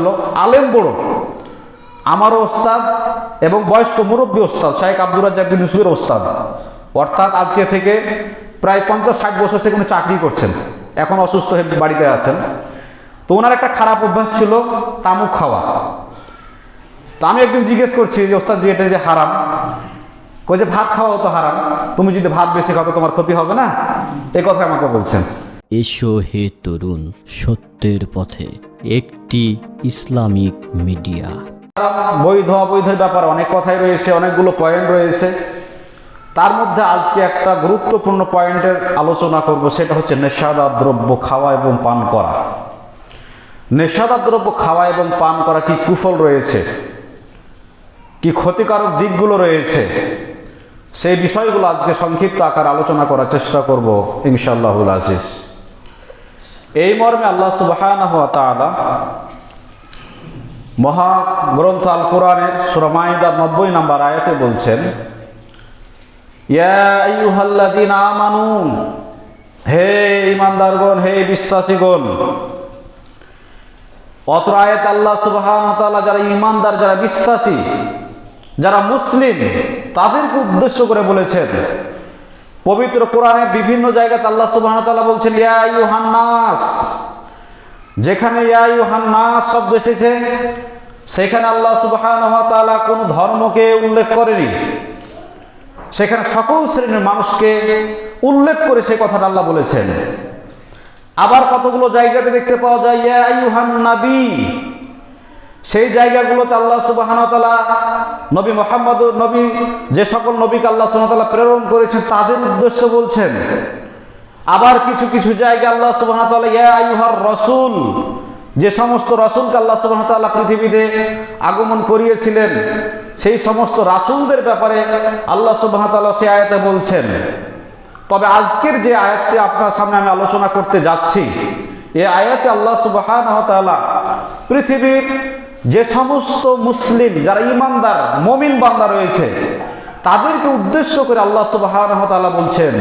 ছিল, আলেম বড়, আমারও ওস্তাদ এবং বয়স্ক মুরব্বী ওস্তাদ শাইখ আব্দুর রাজ্জাক বিন ইউসুফের ওস্তাদ, অর্থাৎ আজকে থেকে প্রায় 50-60 বছর থেকে উনি চাকরি করছেন, এখন অসুস্থ হয়ে বাড়িতে আছেন। তো ওনার একটা খারাপ অভ্যাস ছিল তামুক খাওয়া। তো আমি একদিন জিজ্ঞেস করছি যে ওস্তাদ জি এটা যে হারাম, কই যে ভাত খাওয়াও তো হারাম, তুমি যদি ভাত বেশি খাও তো তোমার ক্ষতি হবে না, এই কথা আমাকে বলছেন। এসো হে তরুণ, সত্যের পথে, একটি ইসলামিক মিডিয়া। বৈধ অবৈধের ব্যাপারে অনেক কথাই রয়েছে, অনেকগুলো পয়েন্ট রয়েছে। তার মধ্যে আজকে একটা গুরুত্বপূর্ণ পয়েন্টের আলোচনা করব, সেটা হচ্ছে নেশাদার দ্রব্য খাওয়া এবং পান করা। নেশাদার দ্রব্য খাওয়া এবং পান করা কি কুফল রয়েছে, কি ক্ষতিকারক দিকগুলো রয়েছে, সেই বিষয়গুলো আজকে সংক্ষিপ্ত আকার আলোচনা করার চেষ্টা করব ইনশাআল্লাহুল আজিজ। এই মর্মে আল্লাহ সুবহানাহু ওয়া তাআলা মহাগ্রন্থ আল কোরআনের সূরা মাইদার 90 নম্বর আয়াতে বলছেন, ইয়া আইয়ুহাল্লাযীনা আমানু, হে ঈমানদারগণ, হে বিশ্বাসীগণ। অত্র আয়াত আল্লাহ সুবহানাহু ওয়া তাআলা যারা ঈমানদার, যারা বিশ্বাসী, যারা মুসলিম, তাদেরকে উদ্দেশ্য করে বলেছেন। পবিত্র কোরআনের বিভিন্ন জায়গাতে আল্লাহ সুবহানাহু ওয়া তাআলা বলছেন ইয়া আইয়ুহান নাস। যেখানে ইয়া আইয়ুহান নাস শব্দ এসেছে সেখানে আল্লাহ সুবহানাহু ওয়া তাআলা কোন ধর্মকে উল্লেখ করেনি, সেখানে সকল শ্রেণীর মানুষকে উল্লেখ করে সেই কথাটা আল্লাহ বলেছেন। আবার কতগুলো জায়গাতে দেখতে পাওয়া যায় ইয়া আইয়ুহান নবী, সেই জায়গাগুলোতে আল্লাহ সুবহানাহু ওয়া তাআলা নবী মুহাম্মদ, নবী যে সকল নবীকে আল্লাহ সুবহানাহু ওয়া তাআলা প্রেরণ করেছেন তাদের উদ্দেশ্য বলছেন। আবার কিছু কিছু জায়গায় আল্লাহ সুবহানাহু ওয়া তাআলা ইয়া আইয়ুহার রাসূল, যে সমস্ত রাসূলকে আল্লাহ সুবহানাহু ওয়া তাআলা পৃথিবীতে আগমন করিয়েছিলেন সেই সমস্ত রাসূলদের ব্যাপারে আল্লাহ সুবহানাহু ওয়া তাআলা সেই আয়াতে বলছেন। তবে আজকের যে আয়াতটি আপনার সামনে আমি আলোচনা করতে যাচ্ছি, এই আয়াতে আল্লাহ সুবহানাহু ওয়া তাআলা পৃথিবীর যে সমস্ত মুসলিম, যারা ঈমানদার মুমিন বান্দা রয়েছে, তাদেরকে উদ্দেশ্য করে আল্লাহ সুবহানাহু ওয়া তাআলা বলছেন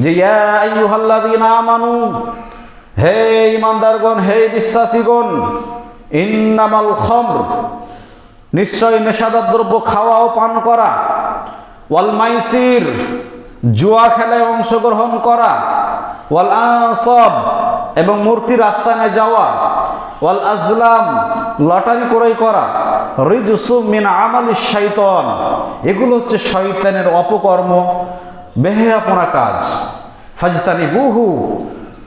যে ইয়া আইয়ুহাল্লাযীনা আমানু, হে ঈমানদারগণ, হে বিশ্বাসীগণ, ইন্নামাল খামর, নিশ্চয় নেশাদার দ্রব্য খাওয়া ও পান করা, ওয়াল মাইসির, জুয়া খেলায় অংশগ্রহণ করা, ওয়াল আনসাব, এবং মূর্তির আস্তানে যাওয়া, ওয়াল আজলাম, লটারি ক্রয় করা, রিজসুম মিন আমালিশ শাইতান, এগুলো হচ্ছে শয়তানের অপকর্ম, বেহেয়াপনা কাজ। ফাজতানিবুহু,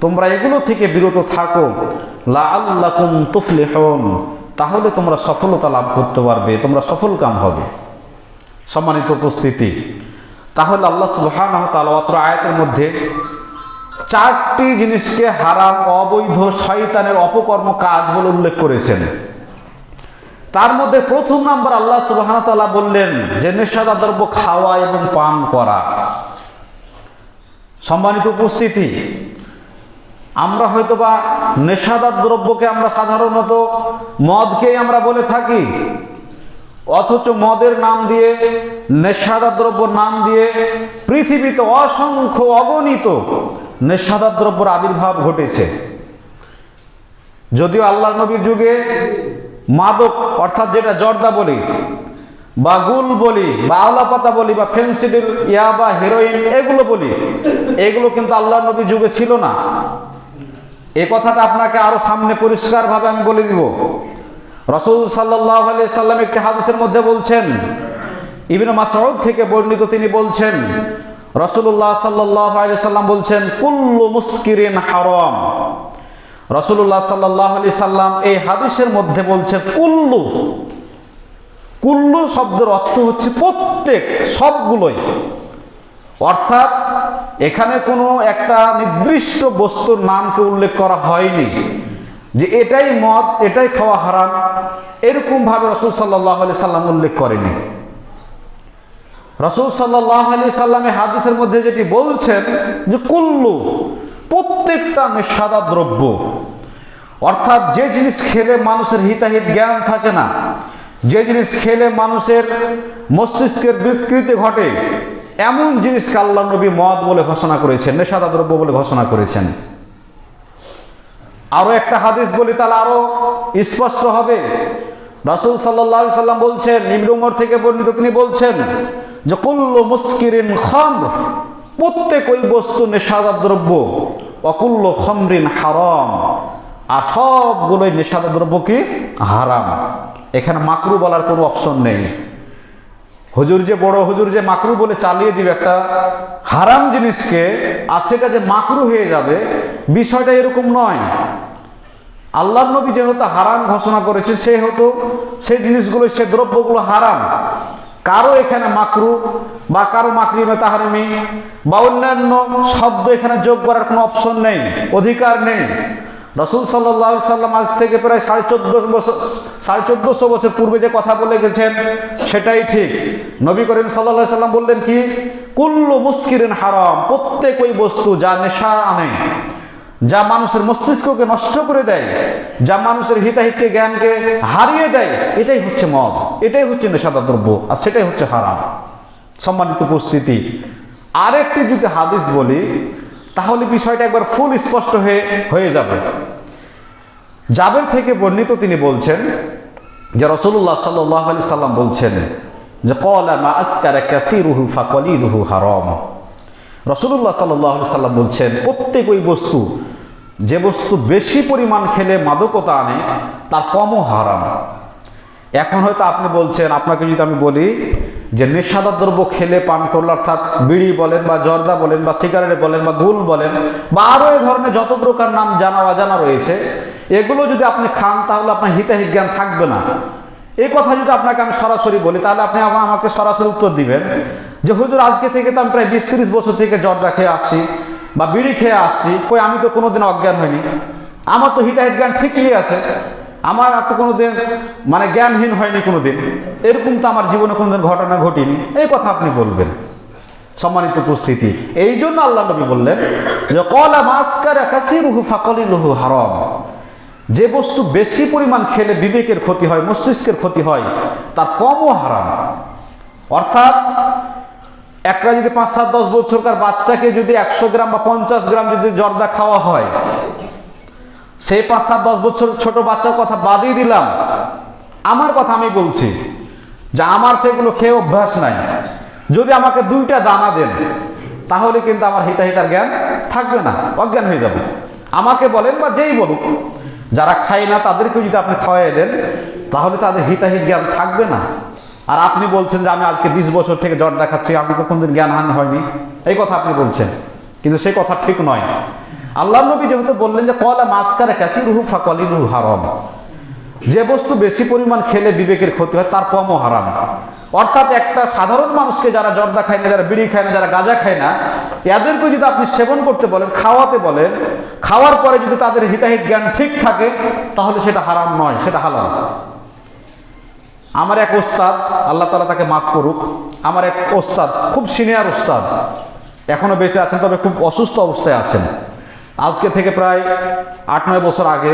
তোমরা এগুলো থেকে বিরত থাকো, লাআল্লাকুম তুফলিহুন, তাহলে তোমরা সফলতা লাভ করতে পারবে, তোমরা সফল কাম হবে। সম্মানিত উপস্থিতি, তাহলে আল্লাহ সুবহানাহু ওয়া তাআলা অত্র আয়াতের মধ্যে 4টি জিনিসকে হারাম, অবৈধ, শয়তানের অপকর্ম কাজ বলে উল্লেখ করেছেন। তার মধ্যে প্রথম নাম্বার আল্লাহ সুবহানাহু ওয়া তাআলা বললেন যে নেশাদার দ্রব্য খাওয়া এবং পান করা। সম্মানিত উপস্থিতি, আমরা হয়তোবা নেশাদার দ্রব্যকে আমরা সাধারণত মদকেই আমরা বলে থাকি, অথচ মদের নাম দিয়ে, নেশাদার দ্রব্য নাম দিয়ে পৃথিবীতে অসংখ্য অগণিত নেশাদার দ্রব্যের আবির্ভাব ঘটেছে। যদিও আল্লাহ নবীর যুগে মাদক, অর্থাৎ যেটা জর্দা বলি বা গুল বলি বা আওলাপাতা বলি বা ফেন্সিডিল, ইয়াবা, হেরোইন, এগুলো বলি, এগুলো কিন্তু আল্লাহ নবীর যুগে ছিল না। এই কথাটা আপনাকে আরো সামনে পরিষ্কারভাবে আমি বলে দিব। রাসূল সাল্লাল্লাহু আলাইহি সাল্লাম একটি হাদিসের মধ্যে বলছেন, ইবনে মাসউদ থেকে বর্ণিত, তিনি বলছেন রাসূলুল্লাহ সাল্লাল্লাহু আলাইহি সাল্লাম বলছেন কুল্লু মুসকিরিন হারাম। রাসূলুল্লাহ সাল্লাল্লাহু আলাইহি সাল্লাম এই হাদিসের মধ্যে বলছেন কুল্লু, কুল্লু শব্দের অর্থ হচ্ছে প্রত্যেক, সবগুলোই। অর্থাৎ এখানে কোনো একটা নির্দিষ্ট বস্তুর নামকে উল্লেখ করা হয়নি যে এটাই মদ, এটাই খাওয়া হারাম, এরকম ভাবে রাসূল সাল্লাল্লাহু আলাইহি সাল্লাম উল্লেখ করেনি। রাসূল সাল্লাল্লাহু আলাইহি সাল্লামের হাদিসের মধ্যে যেটি বলছেন যে কুল্লু, প্রত্যেকটা নেশাদার দ্রব্য, অর্থাৎ যে জিনিস খেলে মানুষের হিতাহিত জ্ঞান থাকে না, যে জিনিস খেলে মানুষের মস্তিষ্কের বিকৃতি ঘটে, এমন জিনিসকে আল্লাহ নবী মদ বলে ঘোষণা করেছেন, নেশাদার দ্রব্য বলে ঘোষণা করেছেন। আরো একটা হাদিস বলি তাহলে আরো স্পষ্ট হবে। রাসূল সাল্লাল্লাহু আলাইহি সাল্লাম বলছেন, ইবনে উমর থেকে বর্ণিত, তিনি বলছেন যে কুল্লু মুসকিরিন খামর, প্রত্যেক ওই বস্তু নেশাদার দ্রব্য, ওয়া কুল্লু খামরিন হারাম, আর সবগুলোই নেশাদার দ্রব্য কি হারাম। এখানে মাকরু বলার কোনো অপশন নেই। হুজুর যে বড় হুজুর যে মাকরু বলে চালিয়ে দিবে একটা হারাম জিনিসকে, আর সেটা যে মাকরু হয়ে যাবে, বিষয়টা এরকম নয়। আল্লাহর নবী যেহেতু হারাম ঘোষণা করেছে, সেহেতু সেই জিনিসগুলো, সে দ্রব্যগুলো হারাম। কারো এখানে মাকরু বা কারো মাকরিমে তাহরিমি বা অন্যান্য শব্দ এখানে যোগ করার কোনো অপশন নেই, অধিকার নেই। রাসূল সাল্লাল্লাহু আলাইহি সাল্লাম আজ থেকে প্রায় 1450 বছর পূর্বে যে কথা বলে গেছেন সেটাই ঠিক। নবী করিম সাল্লাল্লাহু আলাইহি সাল্লাম বললেন কি, কুল্লু মুসকিরিন হারাম, প্রত্যেক ওই বস্তু যা নেশা আনে, যা মানুষের মস্তিষ্ককে নষ্ট করে দেয়, যা মানুষের হিতাহিতকে জ্ঞানকে হারিয়ে দেয়, এটাই হচ্ছে মদ, এটাই হচ্ছে নেশাদার দ্রব্য, আর সেটাই হচ্ছে হারাম। সম্মানিত উপস্থিতি, আরেকটি যদি হাদিস বলি তাহলে বিষয়টা একবার ফুল স্পষ্ট হয়ে যাবে। জাবের থেকে বর্ণিত, তিনি বলছেন যে রাসূলুল্লাহ সাল্লাল্লাহু আলাইহি সাল্লাম বলছেন যে ক্বালা মা আসকারা কাসীরুহু ফাকলিলুহু হারাম। রাসূলুল্লাহ সাল্লাল্লাহু আলাইহি সাল্লাম বলছেন, প্রত্যেক ওই বস্তু, যে বস্তু বেশি পরিমাণ খেলে মাদকতা আনে, তার কমও হারাম। এখন হয়তো আপনি বলছেন, আপনাকে যদি আমি বলি যে নেশাদার দ্রব্য খেলে, পান করলে, অর্থাৎ বিড়ি বলেন বা জর্দা বলেন বা সিগারেট বলেন বা গুল বলেন বা আরও এই ধরনের যত প্রকার নাম জানা অজানা রয়েছে, এগুলো যদি আপনি খান তাহলে আপনার হিতাহিত জ্ঞান থাকবে না। এই কথা যদি আপনাকে আমি সরাসরি বলি, তাহলে আপনি আমাকে সরাসরি উত্তর দিবেন যে হুজুর, আজকে থেকে তো আমি প্রায় 20-30 বছর থেকে জর্দা খেয়ে আসছি বা বিড়ি খেয়ে আসছি, কই আমি তো কোনোদিন অজ্ঞান হয়নি, আমার তো হিতাহিত জ্ঞান ঠিকই আছে, আমার আর তো কোনোদিন মানে জ্ঞানহীন হয়নি কোনোদিন, এরকম তো আমার জীবনে কোনোদিন ঘটনা ঘটেনি, এই কথা আপনি বলবেন। সম্মানিত উপস্থিতি, এই জন্য আল্লাহ নবী বললেন যে ক্বালা মা আসকারা কাসীরুহু ফাকলিলুহু হারাম, যে বস্তু বেশি পরিমাণ খেলে বিবেকের ক্ষতি হয়, মস্তিষ্কের ক্ষতি হয়, তার কমও হারাম। অর্থাৎ একটা যদি 5-7-10 বছরকার বাচ্চাকে যদি 100 গ্রাম বা 50 গ্রাম যদি জর্দা খাওয়া হয়, সেই 5-7-10 বছর ছোট বাচ্চার কথা বাদই দিলাম, আমার কথা আমি বলছি যে আমার সেগুলো খেয়ে অভ্যাস নাই, যদি আমাকে 2টা দানা দেন তাহলে কিন্তু আমার হিতাহিতার জ্ঞান থাকবে না, অজ্ঞান হয়ে যাবে। আমাকে বলেন বা যেই বলুক, যারা খায় না তাদেরকে যদি আপনি খাওয়াই দেন তাহলে তাদের হিতাহিত জ্ঞান থাকবে না। আর আপনি বলছেন যে আমি আজকে 20 বছর থেকে জর্দা খাচ্ছি, আমি তো কোনদিন জ্ঞানহানি হয়নি, এই কথা আপনি বলছেন, কিন্তু সেই কথা ঠিক নয়। আল্লাহ নবী যেহেতু বললেন যে ক্বালা মা আসকারা কাসীরুহু ফাকলিলুহু হারাম, যে বস্তু বেশি পরিমাণ খেলে বিবেকের ক্ষতি হয়, তার কমও হারাম। অর্থাৎ একটা সাধারণ মানুষকে, যারা জর্দা খায় না, যারা বিড়ি খায় না, যারা গাঁজা খায় না, এদেরকে যদি আপনি সেবন করতে বলেন, খাওয়াতে বলেন, খাওয়ার পরে যদি তাদের হিতাহিত জ্ঞান ঠিক থাকে, তাহলে সেটা হারাম নয়, সেটা হালাল। আমার এক ওস্তাদ, আল্লাহ তাআলা তাকে মাফ করুক, আমার এক ওস্তাদ, খুব সিনিয়র ওস্তাদ, এখনো বেঁচে আছেন, তবে খুব অসুস্থ অবস্থায় আছেন। আজকে থেকে প্রায় 8-9 বছর আগে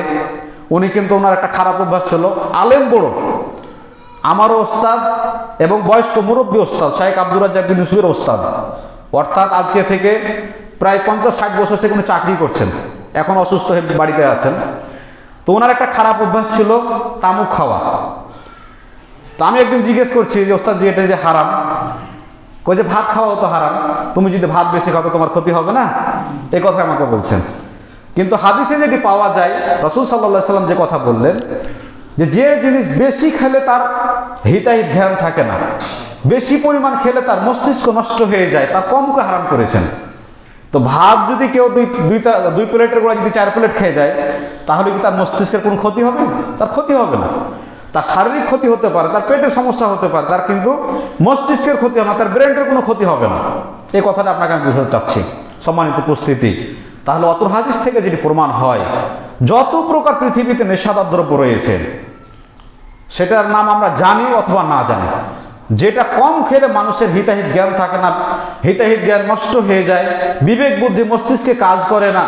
উনি কিন্তু, ওনার একটা খারাপ অভ্যাস ছিল, আলেম বড়, আমারও ওস্তাদ এবং বয়স্ক মুরব্বী ওস্তাদ, শাইখ আব্দুর রাজ্জাক বিন ইউসুফের ওস্তাদ। অর্থাৎ আজকে থেকে প্রায় 50-60 বছর থেকে উনি চাকরি করছেন, এখন অসুস্থ হয়ে বাড়িতে আছেন। তো ওনার একটা খারাপ অভ্যাস ছিল তামাক খাওয়া। তো আমি একদিন জিজ্ঞেস করছি যে ওস্তাদ জি, এটা যে হারাম, কই যে ভাত খাওয়াও তো হারাম, তুমি যদি ভাত বেশি খাও তো তোমার ক্ষতি হবে না, এই কথা আমাকে বলছেন। কিন্তু হাদিসে যেটি পাওয়া যায়, রাসূল সাল্লাল্লাহু আলাইহি সাল্লাম যে কথা বললেন যে যে জিনিস বেশি খেলে তার হিতাহিত জ্ঞান থাকে না, বেশি পরিমাণ খেলে তার মস্তিষ্ক নষ্ট হয়ে যায়, তার কমকে হারাম করেছেন। তো ভাত যদি কেউ 2 প্লেটের গোড়া যদি 4 প্লেট খেয়ে যায়, তাহলে কি তার মস্তিষ্কের কোনো ক্ষতি হবে? তার ক্ষতি হবে না। তার শারীরিক ক্ষতি হতে পারে, তার পেটের সমস্যা হতে পারে, তার কিন্তু মস্তিষ্কের ক্ষতি হবে না, তার ব্রেনের কোনো ক্ষতি হবে না। এই কথাটা আপনাকে আমি বুঝাতে চাচ্ছি। সম্মানিত উপস্থিতি, তাহলে অত হাদিস থেকে যেটি প্রমাণ হয়, যত প্রকার পৃথিবীতে নেশাদার দ্রব্য রয়েছে, সেটার নাম আমরা জানি অথবা না জানি, যেটা কম খেলে মানুষের হিতাহিত জ্ঞান থাকে না, হিতাহিত জ্ঞান নষ্ট হয়ে যায়, বিবেক বুদ্ধি মস্তিষ্কে কাজ করে না,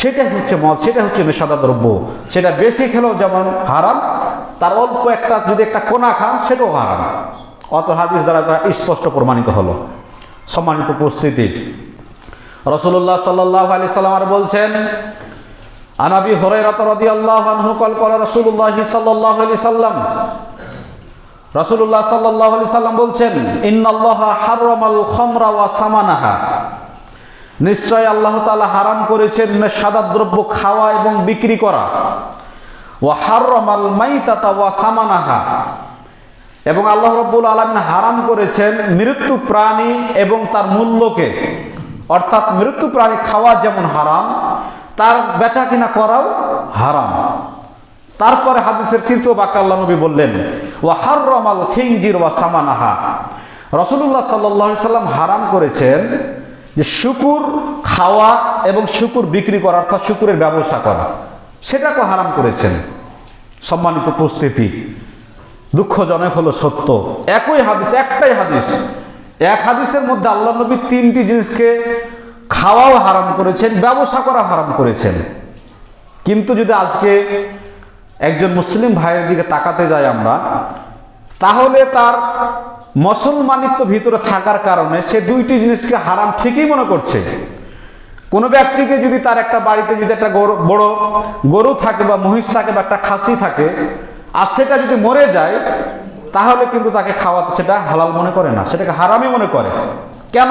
সেটাই হচ্ছে মদ, সেটা হচ্ছে নেশাদার দ্রব্য। সেটা বেশি খেলেও যেমন হারাম, তার অল্প একটা যদি একটা কোনা খান সেটাও হারাম। অত হাদিস দ্বারা তারা স্পষ্ট প্রমাণিত হলো। সম্মানিত উপস্থিতি, রাসূলুল্লাহ সাল্লাল্লাহু আলাইহি সাল্লাম আর বলছেন, আন আবি হুরায়রা রাদিয়াল্লাহু আনহু قال قال رسول الله صلى الله عليه وسلم রাসূলুল্লাহ সাল্লাল্লাহু আলাইহি সাল্লাম বলছেন, ইন্নাল্লাহা হারামাল খামরা ওয়া সামানাহা, নিশ্চয় আল্লাহ তাআলা হারাম করেছেন নেশাদার দ্রব্য খাওয়া এবং বিক্রি করা। ওয়া হারামাল মাইতাতা ওয়া সামানাহা, এবং আল্লাহ রাব্বুল আলামিন হারাম করেছেন মৃত্যু প্রাণী এবং তার মূল্যকে। অর্থাৎ মৃত্যু প্রাণী খাওয়া যেমন হারাম, তার বেচা কিনা করাও হারাম। তারপরে হাদিসের তৃতীয় বাক্যে আল্লাহ নবী বললেন, ওয়া হাররামাল খিনজির ওয়া সামানাহা, রাসূলুল্লাহ সাল্লাল্লাহু আলাইহি সাল্লাম হারাম করেছেন যে শুকুর খাওয়া এবং শুকুর বিক্রি করা, অর্থাৎ শুকুরের ব্যবসা করা, সেটাকে হারাম করেছেন। সম্মানিত উপস্থিতি, দুঃখজনক হলো সত্য, একই হাদিস, একটাই হাদিস, এক হাদিসের মধ্যে আল্লাহ নবী তিনটি জিনিসকে খাওয়াও হারাম করেছেন, ব্যবসা করা হারাম করেছেন। কিন্তু যদি আজকে একজন মুসলিম ভাইয়ের দিকে তাকাতে যাই আমরা, তাহলে তার মুসলমানিত্ব ভিতরে থাকার কারণে সে দুইটি জিনিসকে হারাম ঠিকই মনে করছে। কোনো ব্যক্তিকে যদি তার একটা বাড়িতে যদি একটা বড় গরু থাকে বা মহিষ থাকে বা একটা খাসি থাকে, আর সেটা যদি মরে যায়, তাহলে কিন্তু তাকে খাওয়াতে সেটা হালাল মনে করে না, সেটাকে হারামই মনে করে। কেন?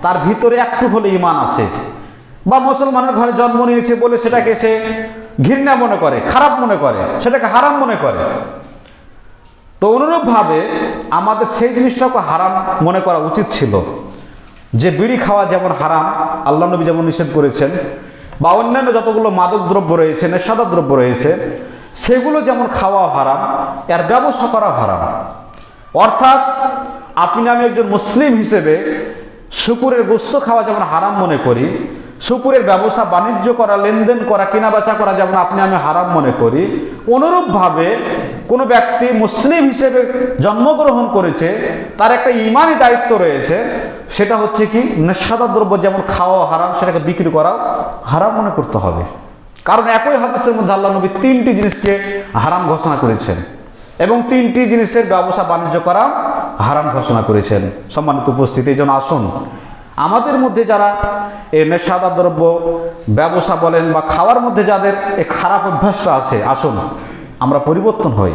তার ভিতরে একটু হলে ঈমান আছে, বা মুসলমানের ঘরে জন্ম নিয়েছে বলে সেটাকে সে ঘৃণা মনে করে, খারাপ মনে করে, সেটাকে হারাম মনে করে। তো অনুরূপভাবে আমাদের সেই জিনিসটাকে হারাম মনে করা উচিত ছিল। যে বিড়ি খাওয়া যেমন হারাম, আল্লাহ নবী যেমন নিষেধ করেছেন, বা অন্যান্য যতগুলো মাদক দ্রব্য রয়েছে, নেশাদার দ্রব্য রয়েছে, সেগুলো যেমন খাওয়া হারাম, এর ব্যবসা করা হারাম। অর্থাৎ আপনি আমি একজন মুসলিম হিসেবে শুকুরের গোশত খাওয়া যেমন হারাম মনে করি, শুকুরের ব্যবসা বাণিজ্য করা, লেনদেন করা, কেনা বেচা করা যেমন আপনি আমি হারাম মনে করি, অনুরূপভাবে কোনো ব্যক্তি মুসলিম হিসেবে জন্মগ্রহণ করেছে, তার একটা ঈমানি দায়িত্ব রয়েছে, সেটা হচ্ছে কি, নেশাদার দ্রব্য যেমন খাওয়া হারাম, সেটাকে বিক্রি করাও হারাম মনে করতে হবে। কারণ একই হাদিসের মধ্যে আল্লাহ নবী তিনটি জিনিসকে হারাম ঘোষণা করেছেন এবং তিনটি জিনিসের ব্যবসা বাণিজ্য করা হারাম ঘোষণা করেছেন। সম্মানিত উপস্থিতি, এই জন্য আসুন আমাদের মধ্যে যারা এই নেশাদার দ্রব্য ব্যবসা বলেন বা খাওয়ার মধ্যে যাদের এই খারাপ অভ্যাসটা আছে, আসুন আমরা পরিবর্তন হই।